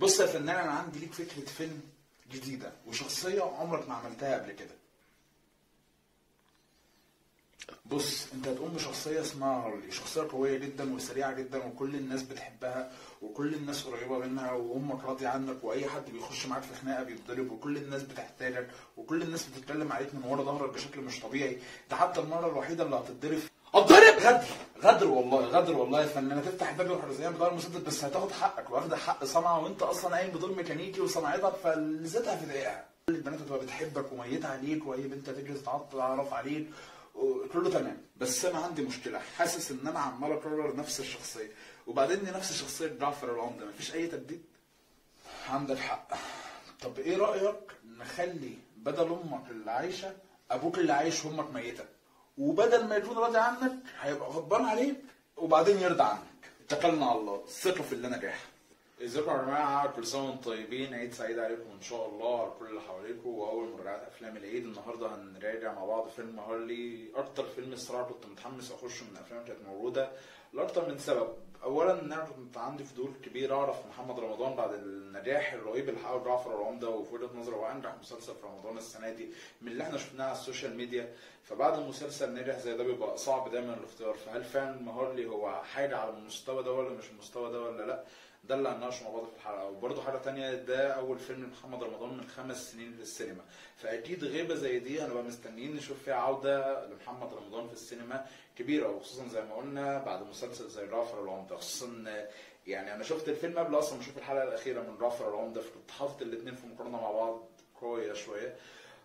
بص يا فنان، انا عندي ليك فكره فيلم جديده وشخصيه عمرك ما عملتها قبل كده. بص، انت هتقوم بشخصيه اسمها هارلي، شخصيه قويه جدا وسريعه جدا وكل الناس بتحبها وكل الناس قريبه منها وامك راضيه عنك، واي حد بيخش معاك في خناقه بيتضرب وكل الناس بتحتاجك وكل الناس بتتكلم عليك من ورا ظهرك بشكل مش طبيعي. ده حتى المره الوحيده اللي هتتضرب غدر. غدر والله يا فنان. هتفتح باب الحرزيان بضرب مسدس بس هتاخد حقك، واخده حق صنعه وانت اصلا قايم بدور ميكانيكي وصنعتك فلذتها في دقيقه. كل البنات هتبقى بتحبك وميته عليك، واي بنت هتجري تتعرف عليك كله تمام. بس انا عندي مشكله، حاسس ان انا عمال اكرر نفس الشخصيه، وبعدين دي نفس شخصيه جعفر العمده، مفيش اي تجديد. عندك حق. طب ايه رايك نخلي بدل امك اللي عايشه ابوك اللي عايش وامك ميته، وبدل ما يكون راضي عنك هيبقى غضبان عليك وبعدين يرضى عنك. اتكلنا على الله، الثقه في اللي نجاح. ازيكم يا جماعه، كل سنه وانتم طيبين، عيد سعيد عليكم ان شاء الله على كل اللي حواليكم، واول مراجعه افلام العيد. النهارده هنراجع مع بعض فيلم هارلي، اكتر فيلم الصراحه كنت متحمس اخشه من الافلام اللي كانت موجوده لاكتر من سبب. اولا ان انا كنت عندي فضول كبير اعرف محمد رمضان بعد النجاح الرهيب اللي حققه جعفر العمده، وفي وجهه نظري هو انجح مسلسل في رمضان السنه دي من اللي احنا شفناه على السوشيال ميديا. فبعد المسلسل ناجح زي ده بيبقى صعب دايما الاختيار، فهل فعلا هارلي هو حاجه على المستوى ده ولا مش المستوى ده ولا لا؟ ده اللي هنناقشه مع بعض في الحلقه. وبرده حاجه تانية، ده اول فيلم لمحمد رمضان من 5 سنين للسينما، فاكيد غيبه زي دي هنبقى مستنيين نشوف فيها عوده لمحمد رمضان في السينما كبيره، وخصوصا زي ما قلنا بعد مسلسل زي جعفر العمده. خصوصا يعني انا شفت الفيلم قبل اصلا ما اشوف الحلقه الاخيره من جعفر العمده، فكنت حاطط الاثنين في مقارنه مع بعض قويه شويه.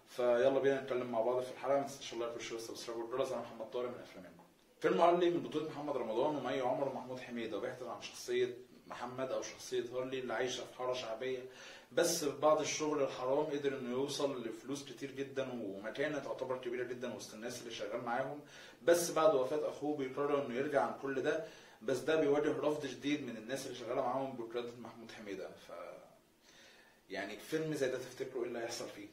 فيلا بينا نتكلم مع بعض في الحلقه. ما تنساش اللايك والشير والسبسكرايب والجرس. انا محمد طارق من افلامكم. فيلم هارلي من بطوله محمد رمضان ومي عمر ومحمود حميده، وبيحكي عن شخصيه محمد او شخصيه هارلي اللي عايشه في حاره شعبيه، بس بعد الشغل الحرام قدر انه يوصل لفلوس كتير جدا ومكانه تعتبر كبيره جدا وسط الناس اللي شغال معاهم. بس بعد وفاه اخوه بيقرر انه يرجع عن كل ده، بس ده بيواجه رفض شديد من الناس اللي شغاله معاهم بقياده محمود حميده. يعني فيلم زي ده تفتكروا ايه اللي هيحصل فيه؟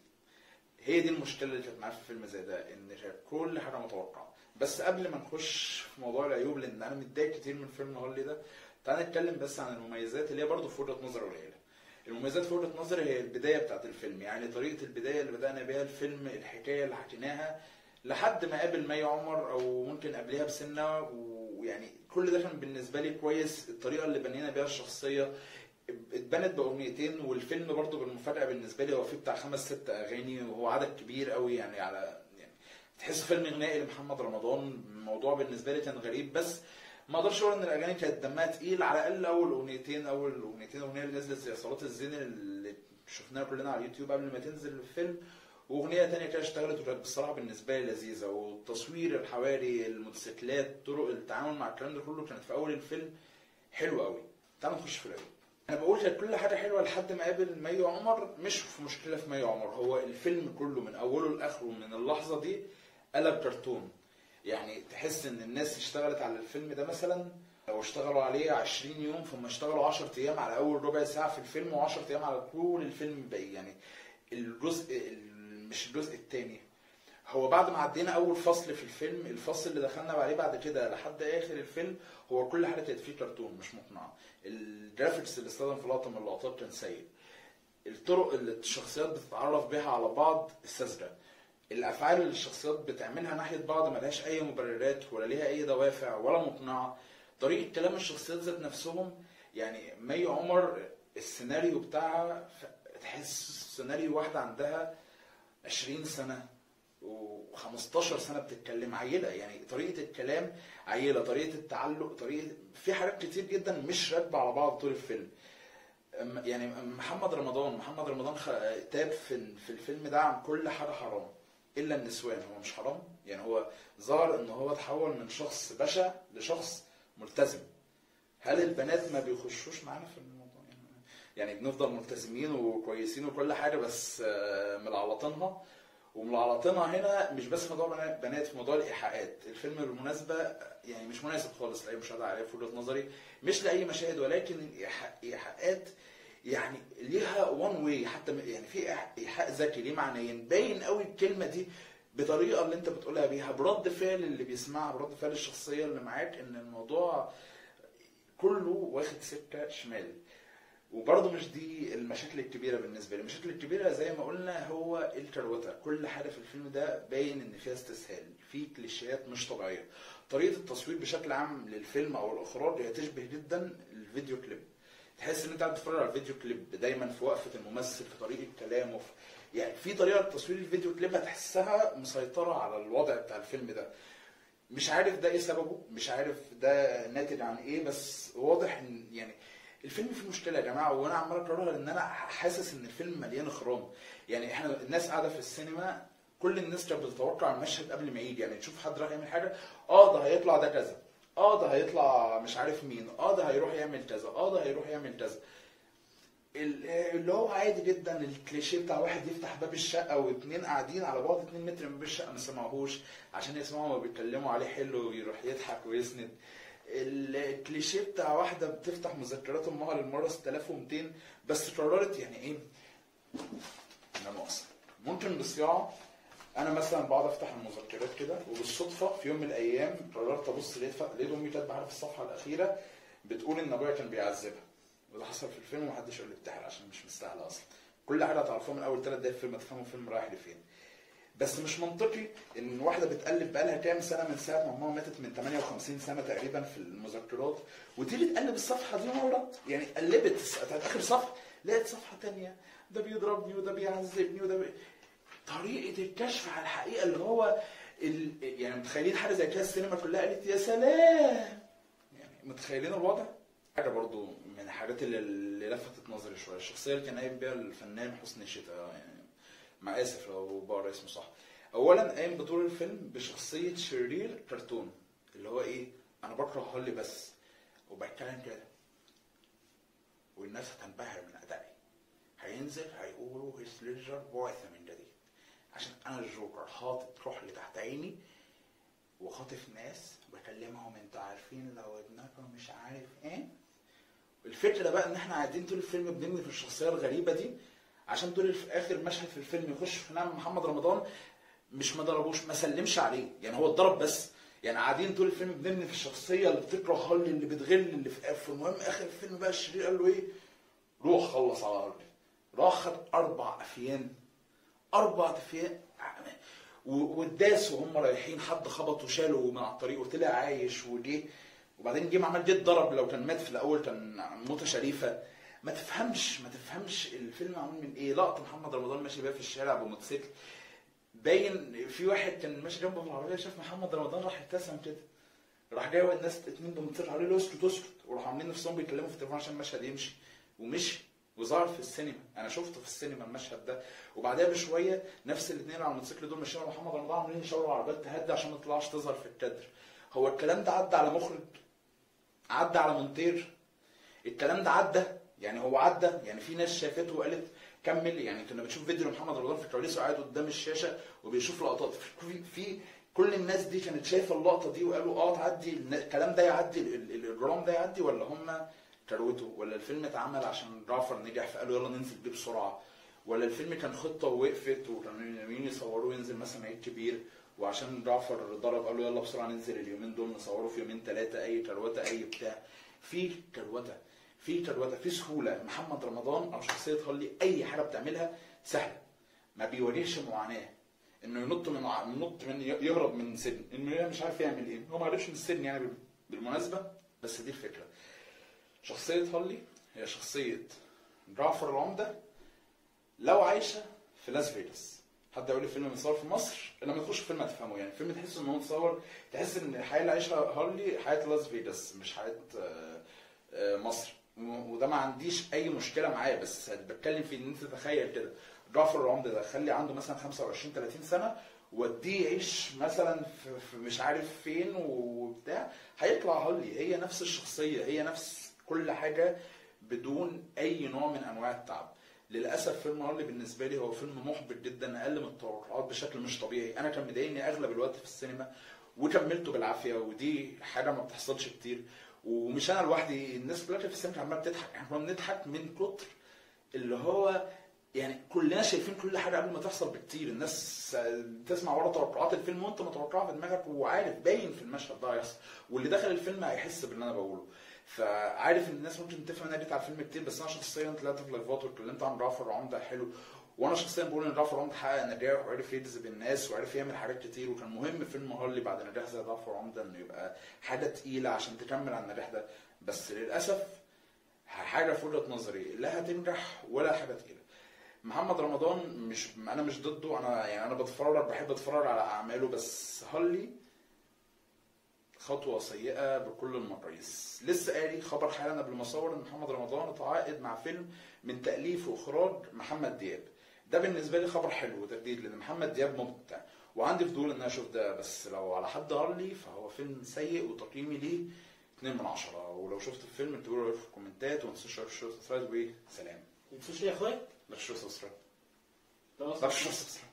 هي دي المشكله اللي كانت معايا في فيلم زي ده، ان كل حاجه متوقعه. بس قبل ما نخش في موضوع العيوب، لان انا متضايق كتير من فيلم هارلي ده، تعال نتكلم بس عن المميزات اللي هي برضه في وجهه نظري قليله. المميزات في وجهه نظري هي البدايه بتاعت الفيلم، يعني طريقه البدايه اللي بدانا بيها الفيلم، الحكايه اللي حكيناها لحد ما قابل مي عمر او ممكن قبلها بسنه، ويعني كل ده كان بالنسبه لي كويس. الطريقه اللي بنينا بيها الشخصيه اتبنت باغنيتين، والفيلم برضه بالمفاجاه بالنسبه لي هو فيه بتاع 5-6 اغاني وهو عدد كبير قوي، يعني على يعني تحس فيلم غنائي لمحمد رمضان. الموضوع بالنسبه لي كان غريب، بس ما اقدرش اقول ان الاغاني كانت دمها تقيل. على الاقل اول اغنيتين الاغنيه اللي نزلت زي صلاه الزين اللي شفناها كلنا على اليوتيوب قبل ما تنزل الفيلم، واغنيه ثانيه كده اشتغلت وكانت بصراحه بالنسبه لي لذيذه. والتصوير، الحواري، الموتوسيكلات، طرق التعامل مع الكلام ده كله كانت في اول الفيلم حلوه قوي. تعالوا نخش في العيوب. انا بقول لك كل حاجه حلوه لحد ما قابل مي عمر. مش في مشكله في مي عمر، هو الفيلم كله من اوله لاخره من اللحظه دي قلب كرتون. يعني تحس ان الناس اشتغلت على الفيلم ده مثلا لو اشتغلوا عليه 20 يوم فهم اشتغلوا 10 ايام على اول ربع ساعه في الفيلم و10 ايام على طول الفيلم الباقي. يعني مش الجزء الثاني، هو بعد ما عدينا اول فصل في الفيلم، الفصل اللي دخلنا عليه بعد كده لحد اخر الفيلم هو كل حاجه كانت فيه كرتون مش مقنعه. الجرافيكس اللي استخدم في لقطه من اللقطات كان سيء. الطرق اللي الشخصيات بتتعرف بيها على بعض ساذجه. الافعال اللي الشخصيات بتعملها ناحيه بعض ملهاش اي مبررات ولا ليها اي دوافع ولا مقنعه. طريقه كلام الشخصيات ذات نفسهم، يعني مي عمر السيناريو بتاعها تحس سيناريو واحده عندها 20 سنه و15 سنه بتتكلم عيله. يعني طريقه الكلام عيله، طريقه التعلق، طريقه في حاجات كتير جدا مش راكبه على بعض طول الفيلم. يعني محمد رمضان تاب في الفيلم ده عن كل حاجه حرام الا النسوان. هو مش حرام، يعني هو ظهر ان هو تحول من شخص بشع لشخص ملتزم. هل البنات ما بيخشوش معانا في الموضوع؟ يعني بنفضل ملتزمين وكويسين وكل حاجه، بس ملعلطينها. وملعلطينها هنا مش بس في موضوع بنات، في موضوع الايحاءات. الفيلم بالمناسبه يعني مش مناسب خالص لاي مشاهده عليه في وجهه نظري، مش لاي مشاهد، ولكن الايحاءات يعني ليها وان واي. حتى يعني في ايحاء ذكي ليه معنيين، باين قوي الكلمه دي بطريقه اللي انت بتقولها بيها، برد فعل اللي بيسمعها، برد فعل الشخصيه اللي معاك، ان الموضوع كله واخد سكه شمال. وبرضه مش دي المشاكل الكبيره بالنسبه لي. المشاكل الكبيره زي ما قلنا هو الكروته. كل حاجه في الفيلم ده باين ان فيها استسهال، في كليشيهات مش طبيعيه. طريقه التصوير بشكل عام للفيلم او الاخراج هي تشبه جدا الفيديو كليب. تحس ان انت قاعد تتفرج على الفيديو كليب دايما، في وقفه الممثل، في طريقه كلامه، يعني في طريقه تصوير الفيديو كليب هتحسها مسيطره على الوضع بتاع الفيلم ده. مش عارف ده ايه سببه، مش عارف ده ناتج عن ايه، بس واضح ان يعني الفيلم فيه مشكله يا جماعه. وانا عمال اكررها لان انا حاسس ان الفيلم مليان اخرام. يعني احنا الناس قاعده في السينما، كل الناس كانت بتتوقع المشهد قبل ما يجي. يعني تشوف حد راح يعمل حاجه، ده هيطلع ده كذا، ده هيطلع مش عارف مين، ده هيروح يعمل كذا، ده هيروح يعمل كذا. اللي هو عادي جدا الكليشيه بتاع واحد يفتح باب الشقه واتنين قاعدين على بعد 2 متر من باب الشقه ما سمعوهوش عشان يسمعوا ما بيتكلموا عليه حلو ويروح يضحك ويسند. الكليشيه بتاع واحده بتفتح مذكرات امها للمره 6200 بس قررت يعني ايه، لا مؤاخذه ممكن بصياعه. انا مثلا بقعد افتح المذكرات كده وبالصدفه في يوم من الايام قررت ابص لقيت امي كاتبه حاجه في الصفحه الاخيره بتقول ان ابويا كان بيعذبها. وده حصل في الفيلم ومحدش يقول لي بتحرق عشان مش مستاهله اصلا. كل حاجه هتعرفوها من اول 3 دقايق في الفيلم هتفهموا الفيلم رايح لفين. بس مش منطقي ان واحده بتقلب بقالها كام سنه من ساعه ما ماما ماتت، من 58 سنه تقريبا في المذكرات، وتيجي تقلب الصفحه دي مره، يعني قلبت اخر صفحه لقيت صفحه ثانيه ده بيضربني وده بيعذبني وده طريقه الكشف على الحقيقه اللي هو يعني متخيلين حاجه زي كده السينما كلها قالت يا سلام. يعني متخيلين الوضع. حاجه برضو من الحاجات اللي لفتت نظري شويه، الشخصيه اللي كان قايم بيها الفنان حسني الشتا، يعني مع اسف لو بقرا اسمه صح. اولا قايم بطول الفيلم بشخصيه شرير كرتون، اللي هو ايه، انا بكره هولي بس وبتكلم كده والناس هتنبهر من ادائي، هينزل هيقولوا هيث ليدجر بعث من جديد عشان انا الجوكر حاطط كحل تحت عيني وخاطف ناس بكلمهم انتوا عارفين لو ابنكم مش عارف ايه. الفكره بقى ان احنا قاعدين طول الفيلم بنبني في الشخصيه الغريبه دي عشان طول في اخر مشهد في الفيلم يخش في نعم محمد رمضان مش ما ضربوش، ما سلمش عليه، يعني هو اتضرب بس. يعني قاعدين طول الفيلم بنبني في الشخصيه اللي بتكره هولي، اللي بتغل، اللي في المهم اخر الفيلم بقى الشرير قال له ايه، روح خلص على هولي. راح خد 4 افيان واداس وهم رايحين، حد خبط وشاله من على الطريق وطلع عايش وجه، وبعدين جه عمل جه اتضرب. لو كان مات في الاول كان موته شريفه. ما تفهمش الفيلم معمول من ايه. لقطه محمد رمضان ماشي بيها في الشارع بموتوسيكل، باين في واحد كان ماشي جنبه في العربيه شاف محمد رمضان راح ابتسم كده، راح جاي الناس 2 بموتوسيكل عليه له اسكت، وراحوا عاملين نفسهم بيتكلموا في التليفون عشان المشهد يمشي، ومشي وظهر في السينما. انا شفته في السينما المشهد ده. وبعدها بشويه نفس الاثنين على الموتوسيكل دول ماشيين مع محمد رمضان عاملين يشاوروا العربيات تهدى عشان ما تطلعش تظهر في الكادر. هو الكلام ده عدى على مخرج، عدى على مونتير، الكلام ده عدى، يعني هو عدى، يعني في ناس شافته وقالت كمل. يعني كنا بنشوف فيديو لمحمد رمضان في الكواليس وقاعد قدام الشاشه وبيشوف لقطات في كل الناس دي كانت شايفه اللقطه دي وقالوا تعدي الكلام ده يعدي الاجرام ده يعدي، ولا هم كروته، ولا الفيلم اتعمل عشان جعفر نجح فقالوا يلا ننزل بيه بسرعه، ولا الفيلم كان خطه ووقفت وكانوا ناويين يصوروه ينزل مثلا عيد كبير وعشان جعفر ضرب قالوا يلا بسرعه ننزل اليومين دول نصوروه في 2 3 اي كروته اي بتاع. في كروته في سهوله. محمد رمضان او شخصيه هولي اي حاجه بتعملها سهله، ما بيواجهش معاناه انه ينط من يهرب من سجن، انه مش عارف يعمل ايه، هو ما عرفش من السجن يعني بالمناسبه. بس دي الفكره. شخصيه هولي هي شخصيه جعفر العمده لو عايشه في لاس فيجاس. حد يقول لي فيلم متصور في مصر، لما تخش فيلم هتفهمه. يعني فيلم تحس ان هو متصور، تحس ان الحياه اللي عايشها هولي حياه لاس فيجاس مش حياه مصر. وده ما عنديش اي مشكله معاه، بس بتكلم في ان انت تتخيل كده جعفر العمده ده خلي عنده مثلا 25 30 سنه وديه يعيش مثلا في مش عارف فين وبتاع، هيطلع هولي هي نفس الشخصيه، هي نفس كل حاجه بدون اي نوع من انواع التعب. للاسف فيلم هولي بالنسبه لي هو فيلم محبط جدا، اقل من التوقعات بشكل مش طبيعي. انا كان مضايقني اغلب الوقت في السينما وكملته بالعافيه، ودي حاجه ما بتحصلش كتير. ومش انا لوحدي، الناس كلها في السينما عماله بتضحك، احنا كنا بنضحك من كتر اللي هو يعني كلنا شايفين كل حاجه قبل ما تحصل بكتير. الناس تسمع ورا توقعات الفيلم وانت متوقعها في دماغك وعارف باين في المشهد ده هيحصل، واللي دخل الفيلم هيحس باللي انا بقوله. فعارف ان الناس ممكن تفهم ان انا جيت على الفيلم كتير، بس انا شخصيا طلعت في لايفات واتكلمت عن جعفر العمدة حلو، وانا شخصيا بقول ان جعفر العمدة حقق نجاح وعرف يجذب الناس وعرف يعمل حاجات كتير، وكان مهم فيلم هارلي بعد نجاح زي جعفر العمدة انه يبقى حاجه تقيله عشان تكمل على النجاح ده. بس للاسف حاجه في وجهه نظري لا هتنجح ولا حاجه تقيله. محمد رمضان انا مش ضده، انا يعني انا بحب اتفرج على اعماله، بس هارلي خطوه سيئه بكل المقاييس. لسه قاري خبر حالا قبل ما اصور ان محمد رمضان اتعاقد مع فيلم من تاليف واخراج محمد دياب. ده بالنسبه لي خبر حلو وتجديد، لان محمد دياب مبدع وعندي فضول ان انا اشوف ده. بس لو على حد هارلي فهو فيلم سيء وتقييمي ليه 2/10. ولو شفت الفيلم تقولوا رايكم في الكومنتات، وما تنسوش سبسكرايب وسلام. ما تنسوش يا اخوات لا تشوفوا سبسكرايب. خلاص. لا تشوفوا سبسكرايب.